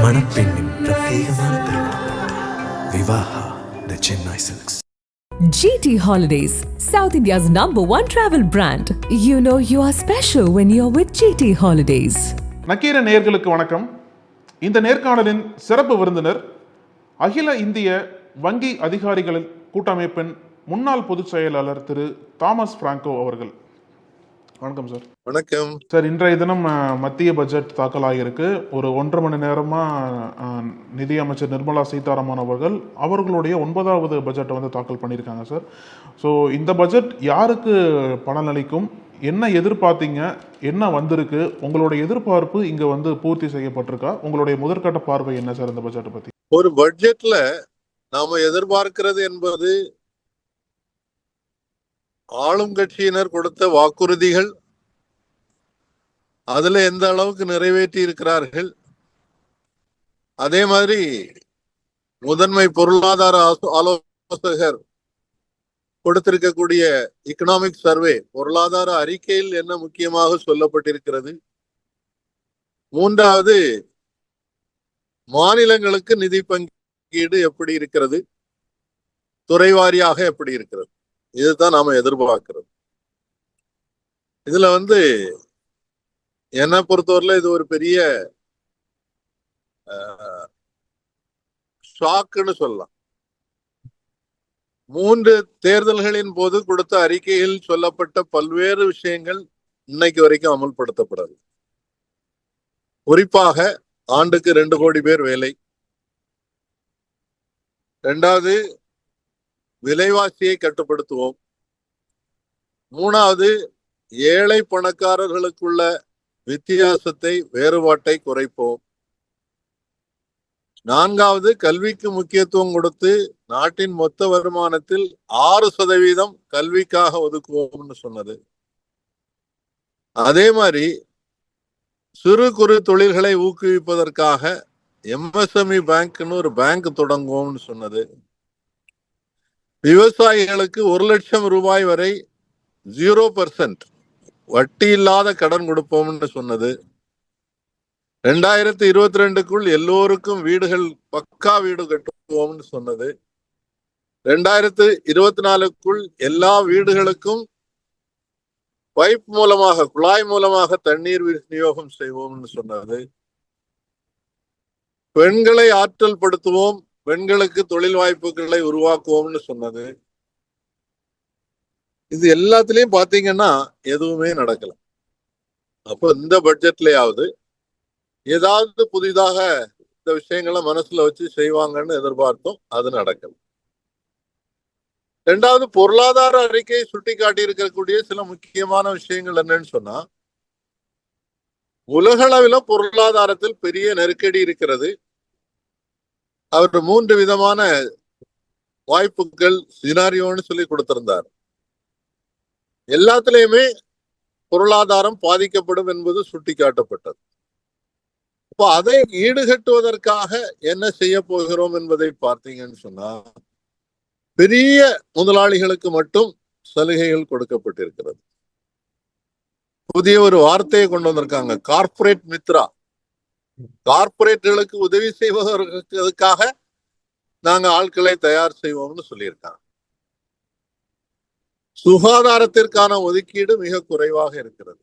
மணப்பெண்ணின் பிரத்யேகமான திருமணம் Vivaha the Chennai Silks. GT Holidays, South India's #1 travel brand. You know you are special when you're with GT Holidays. Nakkeera நேயர்களுக்கு வணக்கம். இந்த நேர்காணலின் சிறப்பு விருந்தினர் அகில இந்திய வங்கி அதிகாரிகள் கூட்டமைப்பின் முன்னாள் பொதுச் செயலாளர் திரு தாமஸ் பிராங்கோ அவர்கள். வணக்கம் சார். வணக்கம் சார். இன்றைய தினம் மத்திய பட்ஜெட் தாக்கலாகியிருக்கு. ஒரு 1.5 மணி நேரமா நிதி அமைச்சர் நிர்மலா சீதாராமன் அவர்களுடைய 9வது பட்ஜெட்டை வந்து தாக்கல் பண்ணியிருக்காங்க சார். ஸோ இந்த பட்ஜெட் யாருக்கு பலனளிக்கும், என்ன எதிர்பார்த்தீங்க, என்ன வந்திருக்கு, உங்களுடைய எதிர்பார்ப்பு இங்க வந்து பூர்த்தி செய்யப்பட்டிருக்கா, உங்களுடைய முதற்கட்ட பார்வை என்ன சார் இந்த பட்ஜெட்டை பத்தி? ஒரு பட்ஜெட்ல நாம எதிர்பார்க்கிறது என்பது ஆளும் கட்சியினர் கொடுத்த வாக்குறுதிகள், அதுல எந்த அளவுக்கு நிறைவேற்றி இருக்கிறார்கள், அதே மாதிரி முதன்மை பொருளாதார ஆலோசகர் கொடுத்திருக்கக்கூடிய எக்கனாமிக் சர்வே, பொருளாதார அறிக்கையில் என்ன முக்கியமாக சொல்லப்பட்டிருக்கிறது, மூன்றாவது மாநிலங்களுக்கு நிதி பங்கீடு எப்படி இருக்கிறது, துறைவாரியாக எப்படி இருக்கிறது, இதுதான் நாம எதிர்பார்க்கிறது. இதுல வந்து என்னை பொறுத்தவரையில இது ஒரு பெரிய ஷாக்குன்னு சொல்லலாம். 3 தேர்தல்களின் போது கொடுத்த அறிக்கையில் சொல்லப்பட்ட பல்வேறு விஷயங்கள் இன்னைக்கு வரைக்கும் அமல்படுத்தப்படாது. குறிப்பாக ஆண்டுக்கு 2 கோடி பேர் வேலை, 2வது விலைவாசியை கட்டுப்படுத்துவோம், 3வது ஏழை பணக்காரர்களுக்குள்ள வித்தியாசத்தை, வேறுபாட்டை குறைப்போம், 4வது கல்விக்கு முக்கியத்துவம் கொடுத்து நாட்டின் மொத்த வருமானத்தில் 6% கல்விக்காக ஒதுக்குவோம்னு சொன்னது. அதே மாதிரி சிறு குறு தொழில்களை ஊக்குவிப்பதற்காக MSME பேங்க்னு ஒரு பேங்க் தொடங்குவோம்னு சொன்னது. விவசாயிகளுக்கு 1 லட்சம் ரூபாய் வரை 0% வட்டி இல்லாத கடன் கொடுப்போம்னு சொன்னது. 2022க்குள் எல்லோருக்கும் வீடுகள், பக்கா வீடு கட்டுவோம்னு சொன்னது. 2024க்குள் எல்லா வீடுகளுக்கும் பைப் மூலமாக, குழாய் மூலமாக தண்ணீர் விநியோகம் செய்வோம்னு சொன்னது. பெண்களை ஆற்றல் படுத்துவோம், பெண்களுக்கு தொழில் வாய்ப்புகளை உருவாக்குவோம்னு சொன்னது. இது எல்லாத்திலையும் பாத்தீங்கன்னா எதுவுமே நடக்கல. அப்போ இந்த பட்ஜெட்லயாவது ஏதாவது புதிதாக இந்த விஷயங்களை மனசுல வச்சு செய்வாங்கன்னு எதிர்பார்த்தோம், அது நடக்கல. 2வது பொருளாதார அறிக்கை சுட்டி காட்டி இருக்கக்கூடிய சில முக்கியமான விஷயங்கள் என்னன்னு சொன்னா, உலகளவில் பொருளாதாரத்தில் பெரிய நெருக்கடி இருக்கிறது. அவர் 3 விதமான வாய்ப்புகள் சினாரியோன்னு சொல்லி கொடுத்திருந்தார். எல்லாத்திலையுமே பொருளாதாரம் பாதிக்கப்படும் என்பது சுட்டிக்காட்டப்பட்டது. இப்போ அதை ஈடுகட்டுவதற்காக என்ன செய்ய போகிறோம் என்பதை பார்த்தீங்கன்னு சொன்னா, பெரிய முதலாளிகளுக்கு மட்டும் சலுகைகள் கொடுக்கப்பட்டிருக்கிறது. புதிய ஒரு வார்த்தையை கொண்டு வந்திருக்காங்க, கார்ப்பரேட் மித்ரா. கார்ப்பரேட்டுகளுக்கு உதவி செய்வதற்காக நாங்க ஆட்களை தயார் செய்வோம்னு சொல்லியிருக்காங்க. சுகாதாரத்திற்கான ஒதுக்கீடு மிக குறைவாக இருக்கிறது.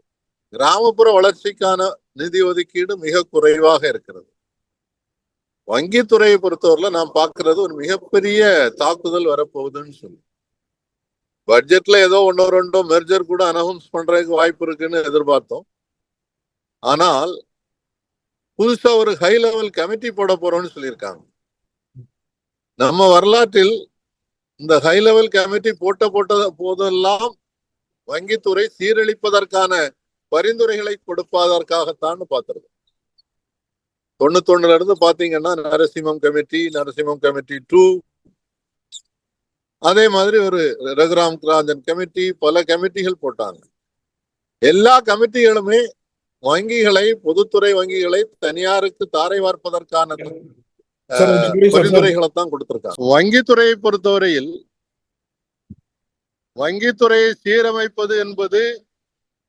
கிராமப்புற வளர்ச்சிக்கான நிதி ஒதுக்கீடு மிக குறைவாக இருக்கிறது. வங்கித்துறையை பொறுத்தவரையில நாம் பார்க்கிறது ஒரு மிகப்பெரிய தாக்குதல் வரப்போகுதுன்னு சொல்லி, பட்ஜெட்ல ஏதோ 1-2 மெர்ஜர் கூட அனௌன்ஸ் பண்றதுக்கு வாய்ப்பு இருக்குன்னு எதிர்பார்த்தோம். ஆனால் புதுசா ஒரு ஹை லெவல் கமிட்டி போட போறோம்னு சொல்லியிருக்காங்க. நம்ம வரலாற்றில் இந்த ஹை லெவல் கமிட்டி போட்ட போதெல்லாம் வங்கித்துறை சீரழிப்பதற்கான பரிந்துரைகளை கொடுப்பதற்காகத்தான் பார்த்திருக்கோம். 91ல இருந்து பாத்தீங்கன்னா நரசிம்மம் கமிட்டி, நரசிம்மம் கமிட்டி 2, அதே மாதிரி ஒரு ரகுராம் ராஜன் கமிட்டி, பல கமிட்டிகள் போட்டாங்க. எல்லா கமிட்டிகளுமே வங்கிகளை, பொதுத்துறை வங்கிகளை தனியாருக்கு தாரை வார்ப்பதற்கான பரிந்துரைகளைத்தான் கொடுத்திருக்காங்க. வங்கித்துறையை பொறுத்தவரையில் வங்கித்துறையை சீரமைப்பது என்பது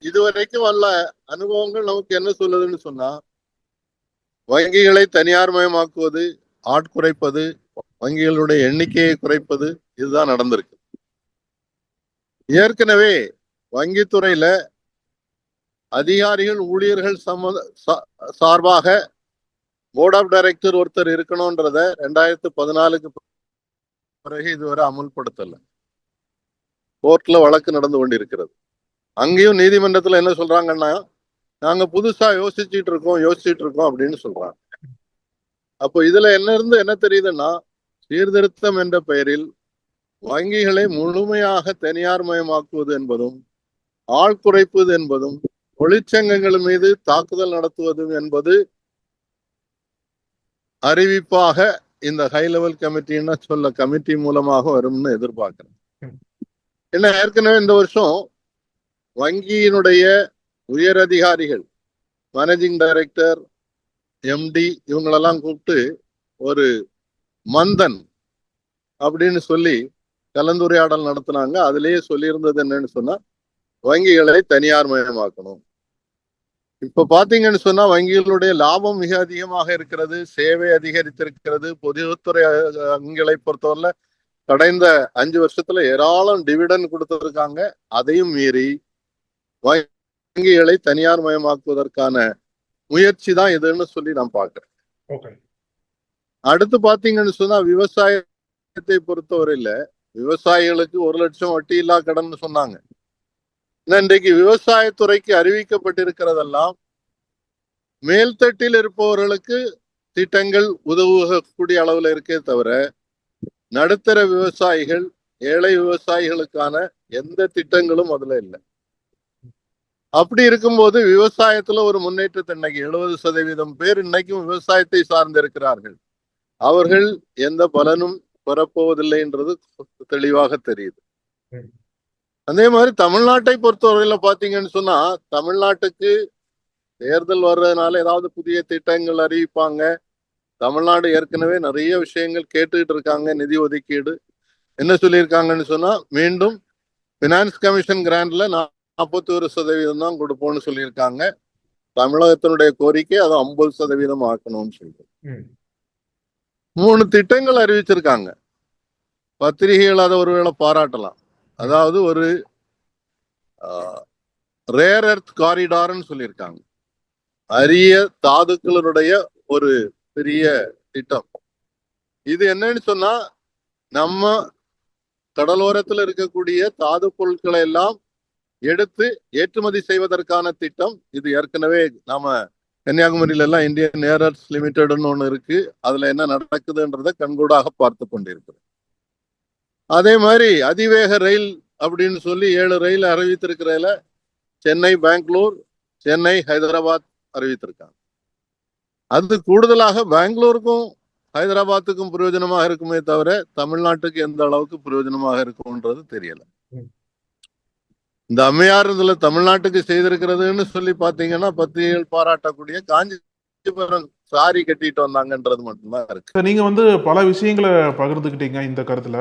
இதுவரைக்கும் அல்ல அனுபவங்கள் நமக்கு என்ன சொல்லுதுன்னு சொன்னா, வங்கிகளை தனியார்மயமாக்குவது, ஆட்குறைப்பது, வங்கிகளுடைய எண்ணிக்கையை குறைப்பது, இதுதான் நடந்திருக்கு. ஏற்கனவே வங்கித்துறையில அதிகாரிகள் ஊழியர்கள் சார்பாக போர்ட் ஆஃப் டைரக்டர் ஒருத்தர் இருக்கணும்ன்றத 2014 பிறகு இதுவரை அமுல்படுத்தல. கோர்ட்ல வழக்கு நடந்து கொண்டிருக்கிறது. அங்கேயும் நீதிமன்றத்துல என்ன சொல்றாங்கன்னா, நாங்க புதுசா யோசிச்சுட்டு இருக்கோம் அப்படின்னு சொல்றாங்க. அப்போ இதுல என்ன தெரியுதுன்னா, சீர்திருத்தம் என்ற பெயரில் வங்கிகளை முழுமையாக தனியார்மயமாக்குவது என்பதும், ஆள் குறைப்பது என்பதும், தொழிற்சங்கங்கள் மீது தாக்குதல் நடத்துவது என்பது அறிவிப்பாக இந்த ஹை லெவல் கமிட்டின்னு கமிட்டி மூலமாக வரும்னு எதிர்பார்க்கிறேன். ஏன்னா ஏற்கனவே இந்த வருஷம் வங்கியினுடைய உயர் அதிகாரிகள், மேனேஜிங் டைரக்டர், எம்டி இவங்களெல்லாம் கூப்பிட்டு ஒரு மந்தன் அப்படின்னு சொல்லி கலந்துரையாடல் நடத்தினாங்க. அதுலயே சொல்லியிருந்தது என்னன்னு சொன்னா, வங்கிகளை தனியார்மயமாக்கணும். இப்ப பாத்தீங்கன்னு சொன்னா வங்கிகளுடைய லாபம் மிக அதிகமாக இருக்கிறது, சேவை அதிகரித்திருக்கிறது. பொதுத்துறை வங்கிகளை பொறுத்தவரை கடந்த 5 வருஷத்துல ஏராளம் டிவிடன் கொடுத்திருக்காங்க. அதையும் மீறி வங்கிகளை தனியார்மயமாக்குவதற்கான முயற்சி தான் இதுன்னு சொல்லி நான் பாக்குறேன். அடுத்து பாத்தீங்கன்னு சொன்னா, விவசாயத்தை பொறுத்தவரையில விவசாயிகளுக்கு 1 லட்சம் வட்டி இல்லா கடன் சொன்னாங்க. இன்றைக்கு விவசாயத்துறைக்கு அறிவிக்கப்பட்டிருக்கிறதெல்லாம் மேல்தட்டில் இருப்பவர்களுக்கு திட்டங்கள் உதவக்கூடிய அளவுல இருக்கே தவிர, நடுத்தர விவசாயிகள், ஏழை விவசாயிகளுக்கான எந்த திட்டங்களும் அதுல இல்லை. அப்படி இருக்கும்போது விவசாயத்துல ஒரு முன்னேற்றத்தை இன்னைக்கு 70% பேர் இன்னைக்கும் விவசாயத்தை சார்ந்து இருக்கிறார்கள். அவர்கள் எந்த பலனும் பெறப்போவதில்லை என்றது தெளிவாக தெரியுது. அதே மாதிரி தமிழ்நாட்டை பொறுத்தவரையில பாத்தீங்கன்னு சொன்னா, தமிழ்நாட்டுக்கு தேர்தல் வர்றதுனால ஏதாவது புதிய திட்டங்கள் அறிவிப்பாங்க. தமிழ்நாடு ஏற்கனவே நிறைய விஷயங்கள் கேட்டுக்கிட்டு இருக்காங்க. நிதி ஒதுக்கீடு என்ன சொல்லியிருக்காங்கன்னு சொன்னா, மீண்டும் பினான்ஸ் கமிஷன் கிராண்ட்ல 41% தான் கொடுப்போம்னு சொல்லியிருக்காங்க. தமிழகத்தினுடைய கோரிக்கை அதை 50% ஆக்கணும்னு சொல்லி 3 திட்டங்கள் அறிவிச்சிருக்காங்க. பத்திரிகைகள் அதை ஒருவேளை பாராட்டலாம். அதாவது ஒரு ரேர் எர்த் காரிடார்னு சொல்லியிருக்காங்க. அரிய தாதுக்களுடைய ஒரு பெரிய திட்டம். இது என்னன்னு சொன்னா, நம்ம கடலோரத்தில் இருக்கக்கூடிய தாது பொருட்களை எல்லாம் எடுத்து ஏற்றுமதி செய்வதற்கான திட்டம் இது. ஏற்கனவே நாம கன்னியாகுமரியில எல்லாம் இந்தியன் ஏர் எர்த்ஸ் லிமிடெட்னு ஒண்ணு இருக்கு. அதுல என்ன நடக்குதுன்றத கண்கூடாக பார்த்து கொண்டிருக்கிறோம். அதே மாதிரி அதிவேக ரயில் அப்படின்னு சொல்லி 7 ரயில் அறிவித்திருக்கிறதுல சென்னை, பெங்களூர், சென்னை, ஹைதராபாத் அறிவித்திருக்காங்க. அது கூடுதலாக பெங்களூருக்கும் ஹைதராபாத்துக்கும் பிரயோஜனமாக இருக்குமே தவிர தமிழ்நாட்டுக்கு எந்த அளவுக்கு பிரயோஜனமாக இருக்கும்ன்றது தெரியல. இந்த அம்மையார் இதுல தமிழ்நாட்டுக்கு செய்திருக்கிறதுன்னு சொல்லி பாத்தீங்கன்னா, பத்திரிகைகள் பாராட்டக்கூடிய காஞ்சிபுரம் சாரி கட்டிட்டு வந்தாங்கன்றது மட்டும்தான் இருக்கு. நீங்க பல விஷயங்களை பகிர்ந்துக்கிட்டீங்க இந்த கருத்துல.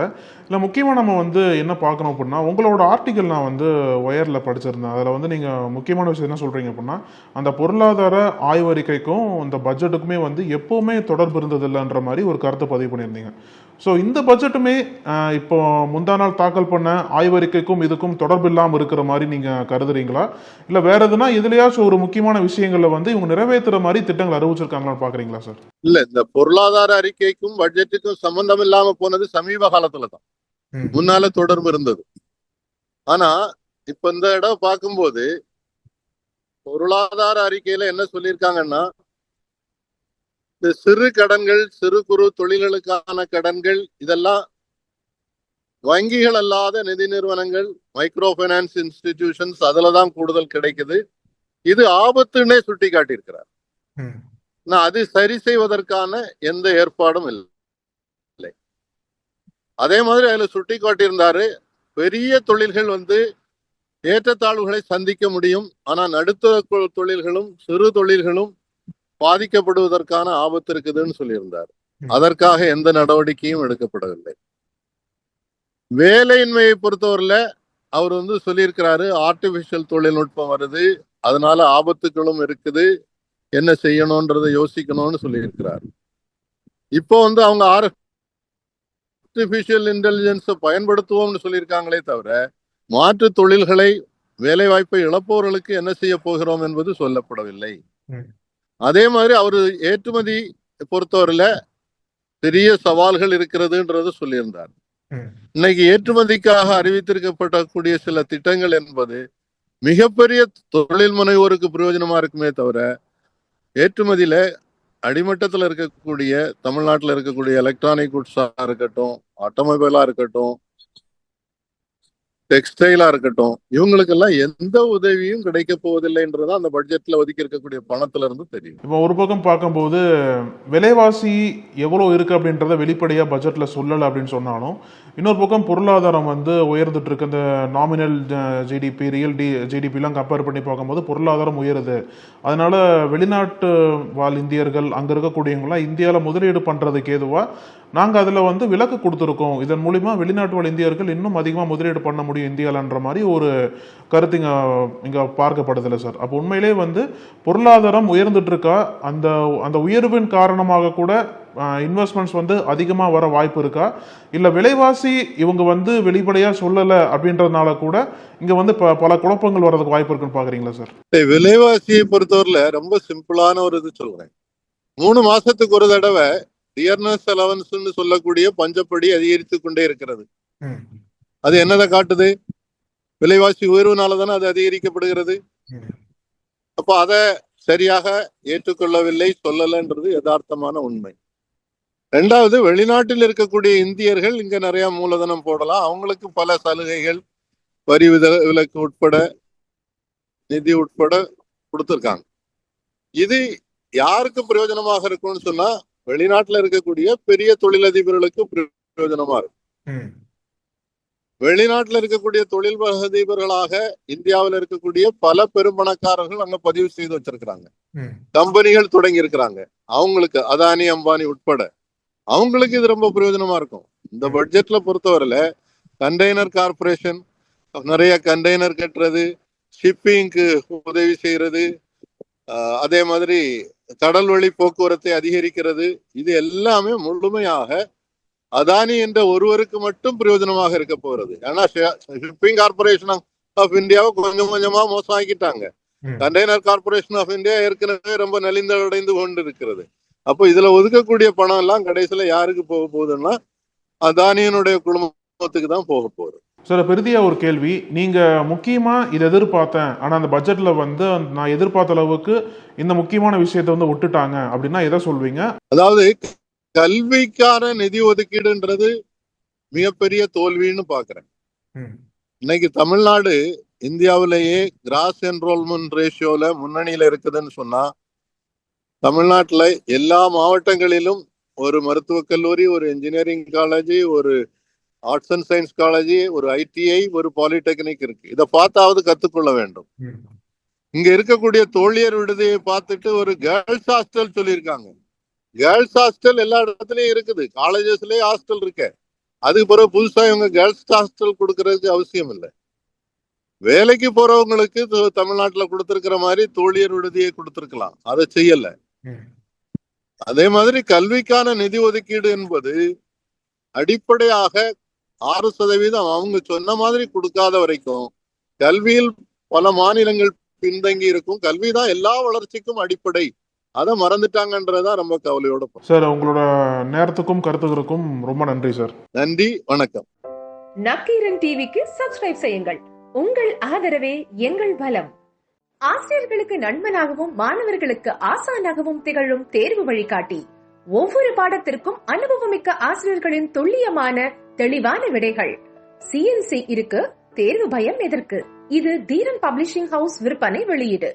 இல்ல முக்கியமா நம்ம என்ன பார்க்கணும் அப்படின்னா, உங்களோட ஆர்டிக்கல் நான் ஒயர்ல படிச்சிருந்தேன். அதுல நீங்க முக்கியமான விஷயம் என்ன சொல்றீங்க அப்படின்னா, அந்த பொருளாதார ஆய்வறிக்கைக்கும் இந்த பட்ஜெட்டுக்குமே எப்பவுமே தொடர்பு இருந்தது இல்லைன்ற மாதிரி ஒரு கருத்தை பதிவு பண்ணியிருந்தீங்க. ஸோ இந்த பட்ஜெட்டுமே இப்போ முந்தா நாள் தாக்கல் பண்ண ஆய்வறிக்கைக்கும் இதுக்கும் தொடர்பு இல்லாமல் இருக்கிற மாதிரி நீங்க கருதுறீங்களா? இல்லை வேற எதுனா இதுலயாச்சும் ஒரு முக்கியமான விஷயங்கள்ல இவங்க நிறைவேற்றுற மாதிரி திட்டங்கள் அறிவிச்சிருக்காங்களான்னு பாக்குறீங்களா சார்? இல்ல, இந்த பொருளாதார அறிக்கைக்கும் பட்ஜெட்டுக்கும் சம்பந்தம் இல்லாம போனது சமீப காலத்துல தான். முன்னால தொடர்பு இருந்தது. ஆனா இப்ப இந்த இடம் பார்க்கும்போது பொருளாதார அறிக்கையில என்ன சொல்லியிருக்காங்கன்னா, இந்த சிறு கடன்கள், சிறு குறு தொழில்களுக்கான கடன்கள், இதெல்லாம் வங்கிகள் அல்லாத நிதி நிறுவனங்கள், மைக்ரோ பைனான்ஸ் இன்ஸ்டிடியூஷன்ஸ், அதுலதான் கூடுதல் கிடைக்குது. இது ஆபத்துன்னே சுட்டி காட்டியிருக்கிறார். அது சரி செய்வதற்கான எந்த ஏற்பாடும் இல்லை. அதே மாதிரி அதுல சுட்டி காட்டியிருந்தாரு, பெரிய தொழில்கள் ஏற்றத்தாழ்வுகளை சந்திக்க முடியும், ஆனா நடுத்தர தொழில்களும் சிறு தொழில்களும் பாதிக்கப்படுவதற்கான ஆபத்து இருக்குதுன்னு சொல்லியிருந்தார். அதற்காக எந்த நடவடிக்கையும் எடுக்கப்படவில்லை. வேலையின்மையை பொறுத்தவரையில அவர் சொல்லியிருக்கிறாரு, ஆர்டிபிஷியல் தொழில்நுட்பம் வருது, அதனால ஆபத்துகளும் இருக்குது, என்ன செய்யணும்ன்றதை யோசிக்கணும்னு சொல்லியிருக்கிறார். இப்போ அவங்க ஆர்டிபிஷியல் இன்டெலிஜென்ஸை பயன்படுத்துவோம்னு சொல்லியிருக்காங்களே தவிர மாற்று தொழில்களை வேலை வாய்ப்பை இழப்பவர்களுக்கு என்ன செய்ய போகிறோம் என்பது சொல்லப்படவில்லை. அதே மாதிரி அவரு ஏற்றுமதி பொறுத்தவரையில பெரிய சவால்கள் இருக்கிறதுன்றது சொல்லியிருந்தார். இன்னைக்கு ஏற்றுமதிக்காக அறிவித்திருக்கப்படக்கூடிய சில திட்டங்கள் என்பது மிகப்பெரிய தொழில் முனைவோருக்கு பிரயோஜனமா இருக்குமே தவிர ஏற்றுமதியில அடிமட்டத்தில் இருக்கக்கூடிய தமிழ்நாட்டில் இருக்கக்கூடிய எலக்ட்ரானிக் குட்ஸா இருக்கட்டும், ஆட்டோமொபைலா இருக்கட்டும், டெக்ஸ்டைலா இருக்கட்டும், இவங்களுக்கெல்லாம் எந்த உதவியும் கிடைக்க போவதில்லைன்றதா அந்த பட்ஜெட்ல ஒதுக்கி இருக்கக்கூடிய பணத்துல இருந்து தெரியும். இப்போ ஒரு பக்கம் பார்க்கும்போது விலைவாசி எவ்வளோ இருக்கு அப்படின்றத வெளிப்படையாக பட்ஜெட்ல சொல்லலை அப்படின்னு சொன்னாலும், இன்னொரு பக்கம் பொருளாதாரம் உயர்ந்துட்டு இருக்கு. இந்த நாமினல் ஜிடிபி, ரியல் ஜிடிபிலாம் கம்பேர் பண்ணி பார்க்கும்போது பொருளாதாரம் உயருது. அதனால வெளிநாட்டு வாழ் இந்தியர்கள் அங்கே இருக்கக்கூடியவங்களாம் இந்தியாவில் முதலீடு பண்ணுறதுக்கு ஏதுவாக நாங்கள் அதில் விலக்கு கொடுத்துருக்கோம். இதன் மூலிமா வெளிநாட்டு வாழ் இந்தியர்கள் இன்னும் அதிகமாக முதலீடு பண்ண முடியும் இந்தியாவில்ன்ற மாதிரி ஒரு கருத்து இங்கே பார்க்கப்படுதில்லை சார். அப்போ உண்மையிலே பொருளாதாரம் உயர்ந்துட்டு இருக்கா, அந்த அந்த உயர்வின் காரணமாக கூட இன்வெஸ்ட்மெண்ட்ஸ் அதிகமாக வர வாய்ப்பு இருக்கா, இல்லை விலைவாசி இவங்க வெளிப்படையாக சொல்லலை அப்படின்றதுனால கூட இங்கே பல குழப்பங்கள் வர்றதுக்கு வாய்ப்பு இருக்குன்னு பார்க்குறீங்களா சார்? விலைவாசியை பொறுத்தவரையில ரொம்ப சிம்பிளான ஒரு இது சொல்றேன். 3 மாசத்துக்கு ஒரு தடவை டியர்னஸ் அலவன்ஸ் சொல்லக்கூடிய பஞ்சப்படி அதிகரித்து கொண்டே இருக்கிறது. அது என்னதை காட்டுது? விலைவாசி உயர்வுனால தானே அது அதிகரிக்கப்படுகிறது. அப்ப அதை சரியாக ஏற்றுக்கொள்ளவில்லை, சொல்லலைன்றது யதார்த்தமான உண்மை. 2வது, வெளிநாட்டில் இருக்கக்கூடிய இந்தியர்கள் இங்க நிறைய மூலதனம் போடலாம், அவங்களுக்கு பல சலுகைகள், வரி விலக்கு உட்பட, நிதி உட்பட கொடுத்திருக்காங்க. இது யாருக்கு பிரயோஜனமாக இருக்கும்னு சொன்னா வெளிநாட்டுல இருக்கக்கூடிய பெரிய தொழிலதிபர்களுக்கு பிரயோஜனமா இருக்கும். வெளிநாட்டுல இருக்கக்கூடிய தொழிலதிபர்களாக இந்தியாவில் இருக்கக்கூடிய பல பெரும்பணக்காரர்கள் அங்க பதிவு செய்து வச்சிருக்கிறாங்க, கம்பெனிகள் தொடங்கி இருக்கிறாங்க. அவங்களுக்கு அதானி, அம்பானி உட்பட அவங்களுக்கு இது ரொம்ப பிரயோஜனமா இருக்கும். இந்த பட்ஜெட்ல பொறுத்தவரையில கண்டெய்னர் கார்பரேஷன் நிறைய கண்டெய்னர் கட்டுறது, ஷிப்பிங்க்கு உதவி செய்யறது, அதே மாதிரி கடல் வழி போக்குவரத்தை அதிகரிக்கிறது, இது எல்லாமே முழுமையாக அதானி என்ற ஒருவருக்கு மட்டும் பிரயோஜனமாக இருக்க போகிறது. ஏன்னா ஷிப்பிங் கார்பரேஷன் ஆஃப் இந்தியாவை கொஞ்சம் கொஞ்சமா மோசம் ஆக்கிட்டாங்க. கண்டெய்னர் கார்பரேஷன் ஆஃப் இந்தியா ஏற்கனவே ரொம்ப நலிந்தடைந்து கொண்டு இருக்கிறது. அப்போ இதுல ஒதுக்கக்கூடிய பணம் எல்லாம் கடைசியில யாருக்கு போக போகுதுன்னா அதானியனுடைய குடும்பத்துக்கு தான் போக போகுது. சார், பெருதியா ஒரு கேள்வி. நீங்க முக்கியமா இதை எதிர்பார்த்தேன், ஆனா அந்த பட்ஜெட்ல நான் எதிர்பார்த்த அளவுக்கு இந்த முக்கியமான விஷயத்தை விட்டுட்டாங்க அப்படின்னா எதை சொல்வீங்க? அதாவது கல்விக்கான நிதி ஒதுக்கீடுன்றது மிகப்பெரிய தோல்வின்னு பாக்குறேன். இன்னைக்கு தமிழ்நாடு இந்தியாவிலேயே கிராஸ் என்ரோல்மெண்ட் ரேஷியோல முன்னணியில இருக்குதுன்னு சொன்னா, தமிழ்நாட்டுல எல்லா மாவட்டங்களிலும் ஒரு மருத்துவக் கல்லூரி, ஒரு இன்ஜினியரிங் காலேஜ், ஒரு ஆர்ட்ஸ் அண்ட் சயின்ஸ் காலேஜ், ஒரு ஐடிஐ, ஒரு பாலிடெக்னிக் இருக்கு. இதை பார்த்தாவது கத்துக்கொள்ள வேண்டும். இங்க இருக்கக்கூடிய தோழியர் விடுதியை பார்த்துட்டு ஒரு கேர்ள்ஸ் ஹாஸ்டல் சொல்லியிருக்காங்க. கேர்ள்ஸ் ஹாஸ்டல் எல்லா இடத்துலயும் இருக்குது, காலேஜஸ்லயே ஹாஸ்டல் இருக்கு. அதுக்கு பிறகு புதுசா இவங்க கேர்ள்ஸ் ஹாஸ்டல் கொடுக்கறதுக்கு அவசியம் இல்லை. வேலைக்கு போறவங்களுக்கு தமிழ்நாட்டுல கொடுத்திருக்கிற மாதிரி தோழியர் விடுதியை கொடுத்திருக்கலாம், அதை செய்யல. அதே மாதிரி கல்விக்கான நிதி ஒதுக்கீடு என்பது அடிப்படையாக 6% அவங்க சொன்ன மாதிரி கொடுக்காத வரைக்கும் கல்வியில் பல மாநிலங்கள் பின்தங்கி இருக்கும். கல்விதான் எல்லா வளர்ச்சிக்கும் அடிப்படை, அதை மறந்துட்டாங்கன்றதான் ரொம்ப கவலையோட. சார், உங்களோட நேரத்துக்கும் கருத்துக்களுக்கும் ரொம்ப நன்றி சார். நன்றி, வணக்கம். நக்கீரன் டிவிக்கு சப்ஸ்கிரைப் செய்யுங்கள். உங்கள் ஆதரவே எங்கள் பலம். ஆசிரியர்களுக்கு நண்பனாகவும் மாணவர்களுக்கு ஆசானாகவும் திகழும் தேர்வு வழிகாட்டி. ஒவ்வொரு பாடத்திற்கும் அனுபவமிக்க ஆசிரியர்களின் துல்லியமான தெளிவான விடைகள். CNC இருக்கு, தேர்வு பயம் எதற்கு? இது தீரன் பப்ளிஷிங் ஹவுஸ் விற்பனை வெளியீடு.